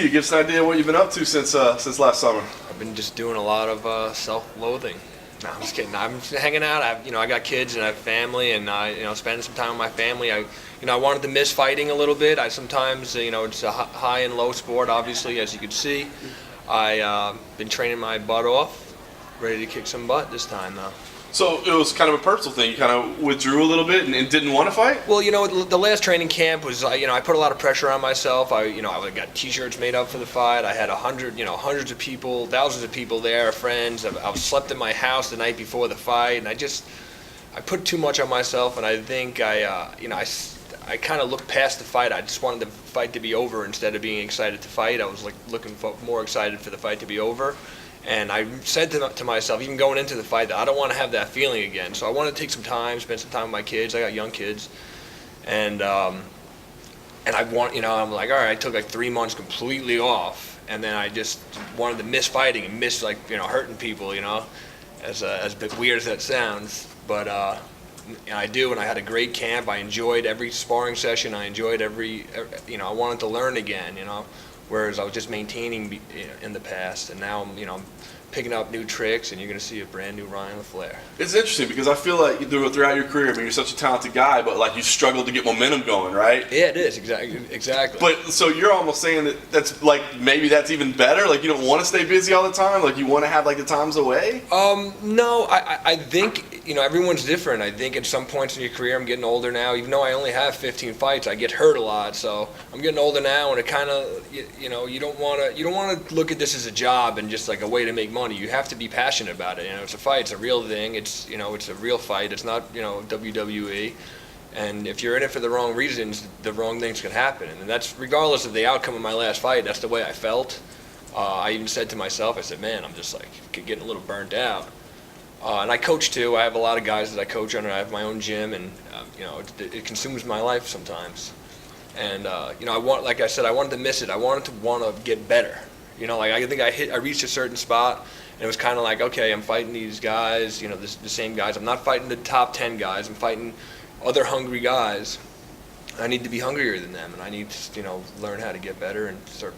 You give us an idea of what you've been up to since last summer. I've been just doing a lot of self-loathing. No, I'm just kidding. I'm just hanging out. I got kids and I have family, and spending some time with my family. I wanted to miss fighting a little bit. I sometimes, it's a high and low sport, obviously, as you can see. I been training my butt off, ready to kick some butt this time, though. So it was kind of a personal thing. You kind of withdrew a little bit and didn't want to fight? Well, the last training camp was, I put a lot of pressure on myself. I got T-shirts made up for the fight. I had hundreds of people, thousands of people there, friends. I slept in my house the night before the fight, and I put too much on myself, and I think I kind of looked past the fight. I just wanted the fight to be over instead of being excited to fight. I was looking more excited for the fight to be over. And I said to myself, even going into the fight, that I don't want to have that feeling again. So I want to take some time, spend some time with my kids. I got young kids, and I want, I'm like, all right. I took 3 months completely off, and then I just wanted to miss fighting and miss hurting people, as bit weird as that sounds, but I do. And I had a great camp. I enjoyed every sparring session. I enjoyed I wanted to learn again, Whereas I was just maintaining in the past, and now I'm picking up new tricks, and you're going to see a brand new Ryan LaFlare. It's interesting because I feel like throughout your career, you're such a talented guy, but you struggled to get momentum going, right? Yeah, it is exactly. But so you're almost saying that's maybe that's even better. You don't want to stay busy all the time. You want to have the times away. No, I think everyone's different. I think at some points in your career, I'm getting older now. Even though I only have 15 fights, I get hurt a lot. So I'm getting older now, and it kind of you don't want to look at this as a job and just a way to make money. You have to be passionate about it. It's a fight. It's a real thing. It's it's a real fight. It's not WWE. And if you're in it for the wrong reasons, the wrong things can happen. And that's regardless of the outcome of my last fight. That's the way I felt. I even said to myself, I said, man, I'm just getting a little burnt out. And I coach too. I have a lot of guys that I coach under. I have my own gym, and it consumes my life sometimes. And like I said, I wanted to miss it. I wanted to get better. I think I reached a certain spot, and it was kind of okay, I'm fighting these guys, the same guys. I'm not fighting the top 10 guys. I'm fighting other hungry guys. I need to be hungrier than them, and I need to learn how to get better and start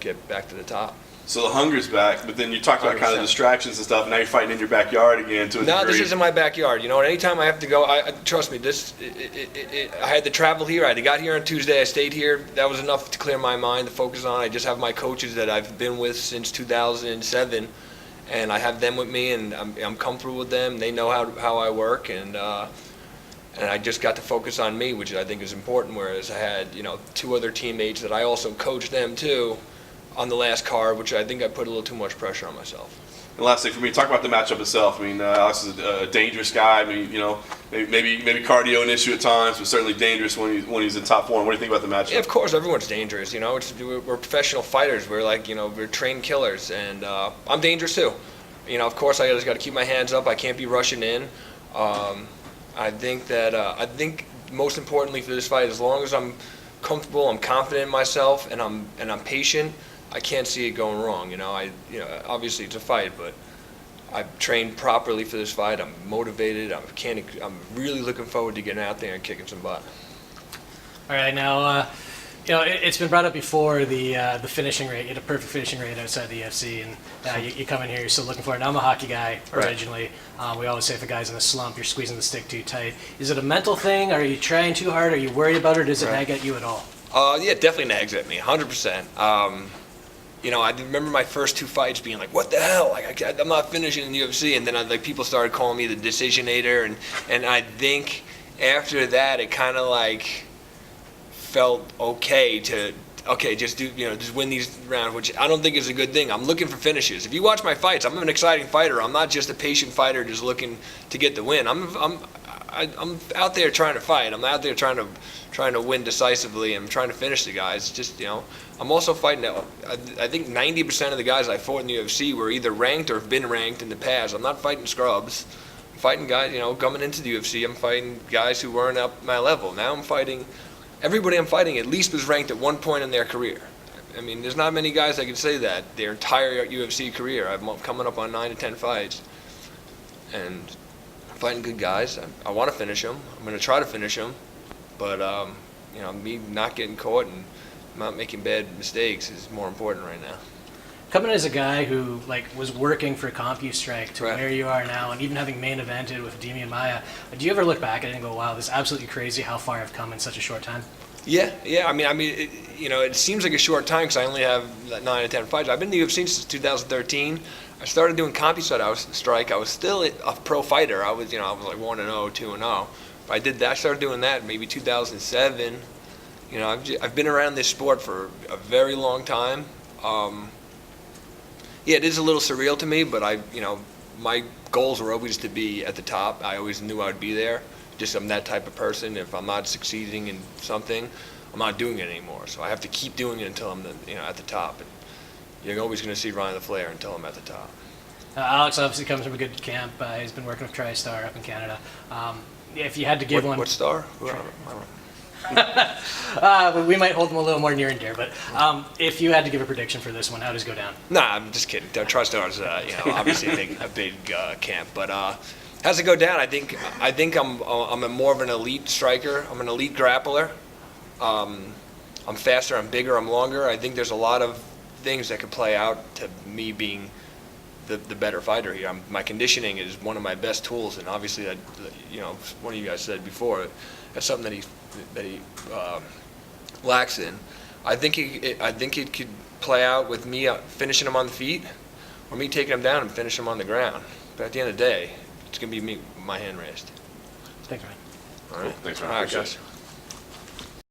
get back to the top. So the hunger's back, but then you talked about kind of distractions and stuff. And now you're fighting in your backyard again to a degree. No, this isn't my backyard. Anytime I have to go, trust me. I had to travel here. I got here on Tuesday. I stayed here. That was enough to clear my mind, to focus on. I just have my coaches that I've been with since 2007, and I have them with me, and I'm comfortable with them. They know how I work, and I just got to focus on me, which I think is important. Whereas I had 2 other teammates that I also coached them too on the last card, which I think I put a little too much pressure on myself. And lastly, for me, talk about the matchup itself. Alex is a dangerous guy. Maybe cardio an issue at times, but certainly dangerous when he's in top form. What do you think about the matchup? Yeah, of course, everyone's dangerous. We're professional fighters. We're we're trained killers, and I'm dangerous too. Of course, I just got to keep my hands up. I can't be rushing in. I think most importantly for this fight, as long as I'm comfortable, I'm confident in myself, and I'm patient, I can't see it going wrong. Obviously it's a fight, but I've trained properly for this fight. I'm motivated. I'm really looking forward to getting out there and kicking some butt. All right, now it's been brought up before, the finishing rate. You had a perfect finishing rate outside the UFC, and now you come in here, you're still looking for it. Now, I'm a hockey guy originally. Right. We always say if a guy's in a slump, you're squeezing the stick too tight. Is it a mental thing? Are you trying too hard? Are you worried about it? Or does it nag at you at all? Yeah, it definitely nags at me, 100%. I remember my first 2 fights being what the hell? I'm not finishing in the UFC, and then people started calling me the decisionator, and I think after that it kind of felt okay to just do just win these rounds, which I don't think is a good thing. I'm looking for finishes. If you watch my fights, I'm an exciting fighter. I'm not just a patient fighter just looking to get the win. I'm out there trying to fight. I'm out there trying to win decisively. I'm trying to finish the guys. Just I'm also fighting. I think 90% of the guys I fought in the UFC were either ranked or have been ranked in the past. I'm not fighting scrubs. I'm fighting guys. Coming into the UFC, I'm fighting guys who weren't up my level. Now I'm fighting. Everybody I'm fighting at least was ranked at one point in their career. There's not many guys that can say that their entire UFC career. I'm coming up on 9 to 10 fights, and I'm fighting good guys. I want to finish them. I'm going to try to finish them, but me not getting caught and not making bad mistakes is more important right now. Coming as a guy who was working for CompuStrike to Right. where you are now, and even having main evented with Demian Maia, do you ever look back at it and go, "Wow, this is absolutely crazy how far I've come in such a short time"? Yeah. I mean, it seems like a short time because I only have 9 or 10 fights. I've been in the UFC since 2013. I started doing CompuStrike. I was still a pro fighter. I was like 1-0, 2-0. But I did that. I started doing that maybe 2007. I've been around this sport for a very long time. Yeah, it is a little surreal to me, but my goals were always to be at the top. I always knew I'd be there. Just I'm that type of person. If I'm not succeeding in something, I'm not doing it anymore. So I have to keep doing it until I'm at the top. And you're always going to see Ryan LaFlare until I'm at the top. Alex obviously comes from a good camp. He's been working with TriStar up in Canada. If you had to give one, What star? I don't know. we might hold them a little more near and dear. But if you had to give a prediction for this one, how does it go down? Nah, I'm just kidding. TriStar is obviously a big camp, but how's it go down? I think I'm more of an elite striker. I'm an elite grappler. I'm faster. I'm bigger. I'm longer. I think there's a lot of things that could play out to me being the better fighter here. My conditioning is one of my best tools, and obviously that one of you guys said before, that's something that he lacks in. I think it could play out with me finishing him on the feet, or me taking him down and finishing him on the ground. But at the end of the day, it's gonna be my hand raised. Thanks, Ryan. All right. Thanks, Ryan. All right, Appreciate guys. it.